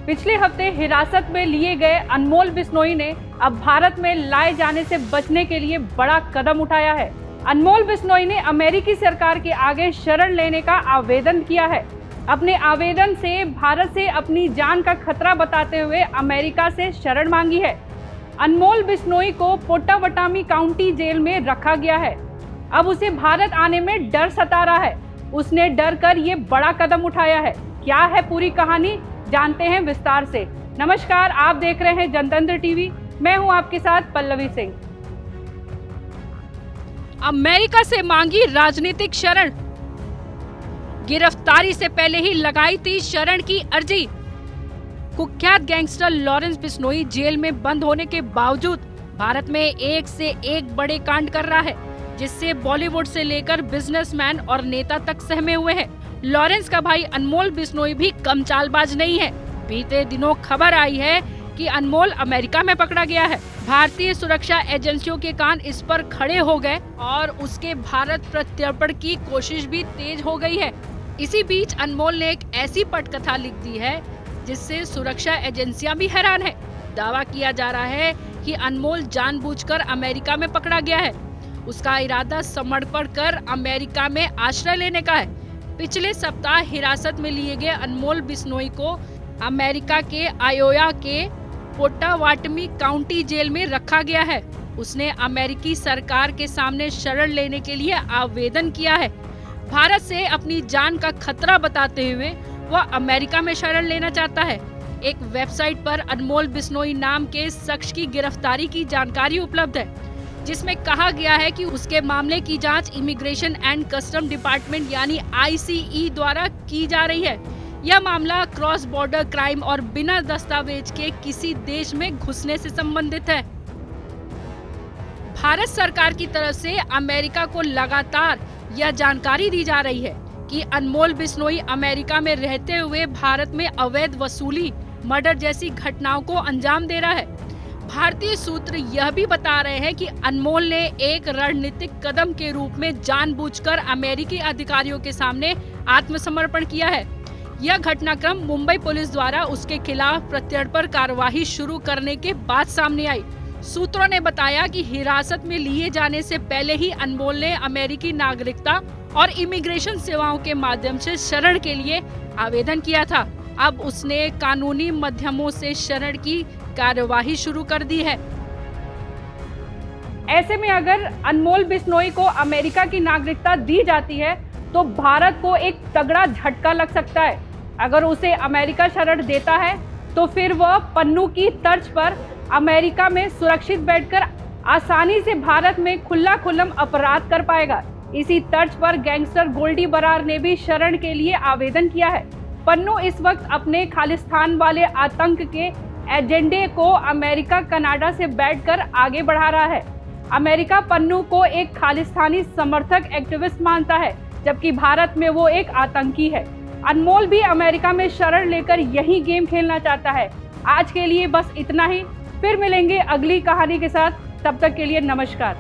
पिछले हफ्ते हिरासत में लिए गए अनमोल बिश्नोई ने अब भारत में लाए जाने से बचने के लिए बड़ा कदम उठाया है। अनमोल बिश्नोई ने अमेरिकी सरकार के आगे शरण लेने का आवेदन किया है। अपने आवेदन से भारत से अपनी जान का खतरा बताते हुए अमेरिका से शरण मांगी है। अनमोल बिश्नोई को पोट्टावाटमी काउंटी जेल में रखा गया है। अब उसे भारत आने में डर सता रहा है। उसने डर कर ये बड़ा कदम उठाया है। क्या है पूरी कहानी, जानते हैं विस्तार से। नमस्कार, आप देख रहे हैं जनतंत्र टीवी। मैं हूं आपके साथ पल्लवी सिंह। अमेरिका से मांगी राजनीतिक शरण, गिरफ्तारी से पहले ही लगाई थी शरण की अर्जी। कुख्यात गैंगस्टर लॉरेंस बिश्नोई जेल में बंद होने के बावजूद भारत में एक से एक बड़े कांड कर रहा है, जिससे बॉलीवुड से लेकर बिजनेसमैन और नेता तक सहमे हुए हैं। लॉरेंस का भाई अनमोल बिश्नोई भी कम चालबाज नहीं है। बीते दिनों खबर आई है कि अनमोल अमेरिका में पकड़ा गया है। भारतीय सुरक्षा एजेंसियों के कान इस पर खड़े हो गए और उसके भारत प्रत्यर्पण की कोशिश भी तेज हो गई है। इसी बीच अनमोल ने एक ऐसी पटकथा लिख दी है जिससे सुरक्षा एजेंसियां भी हैरान है। दावा किया जा रहा है कि अनमोल जानबूझकर अमेरिका में पकड़ा गया है। उसका इरादा समर्पण कर अमेरिका में आश्रय लेने का है। पिछले सप्ताह हिरासत में लिए गए अनमोल बिश्नोई को अमेरिका के आयोवा के पोट्टावाटमी काउंटी जेल में रखा गया है। उसने अमेरिकी सरकार के सामने शरण लेने के लिए आवेदन किया है। भारत से अपनी जान का खतरा बताते हुए वह अमेरिका में शरण लेना चाहता है। एक वेबसाइट पर अनमोल बिश्नोई नाम के शख्स की गिरफ्तारी की जानकारी उपलब्ध है, जिसमें कहा गया है कि उसके मामले की जांच इमिग्रेशन एंड कस्टम डिपार्टमेंट यानी ICE द्वारा की जा रही है। यह मामला क्रॉस बॉर्डर क्राइम और बिना दस्तावेज के किसी देश में घुसने से संबंधित है। भारत सरकार की तरफ से अमेरिका को लगातार यह जानकारी दी जा रही है कि अनमोल बिश्नोई अमेरिका में रहते हुए भारत में अवैध वसूली, मर्डर जैसी घटनाओं को अंजाम दे रहा है। भारतीय सूत्र यह भी बता रहे हैं कि अनमोल ने एक रणनीतिक कदम के रूप में जानबूझकर अमेरिकी अधिकारियों के सामने आत्मसमर्पण किया है। यह घटनाक्रम मुंबई पुलिस द्वारा उसके खिलाफ प्रत्यर्पण कार्यवाही शुरू करने के बाद सामने आई। सूत्रों ने बताया कि हिरासत में लिए जाने से पहले ही अनमोल ने अमेरिकी नागरिकता और इमिग्रेशन सेवाओं के माध्यम से शरण के लिए आवेदन किया था। अब उसने कानूनी माध्यमों से शरण की कार्यवाही शुरू कर दी है। ऐसे में अगर अनमोल बिश्नोई को अमेरिका की नागरिकता दी जाती है तो भारत को एक तगड़ा झटका लग सकता है। अगर उसे अमेरिका शरण देता है तो फिर वह पन्नू की तर्ज पर अमेरिका में सुरक्षित बैठकर आसानी से भारत में खुला खुल्लम अपराध कर पाएगा। इसी तर्ज पर गैंगस्टर गोल्डी बरार ने भी शरण के लिए आवेदन किया है। पन्नू इस वक्त अपने खालिस्तान वाले आतंक के एजेंडे को अमेरिका कनाडा से बैठकर आगे बढ़ा रहा है। अमेरिका पन्नू को एक खालिस्तानी समर्थक एक्टिविस्ट मानता है, जबकि भारत में वो एक आतंकी है। अनमोल भी अमेरिका में शरण लेकर यही गेम खेलना चाहता है। आज के लिए बस इतना ही। फिर मिलेंगे अगली कहानी के साथ। तब तक के लिए नमस्कार।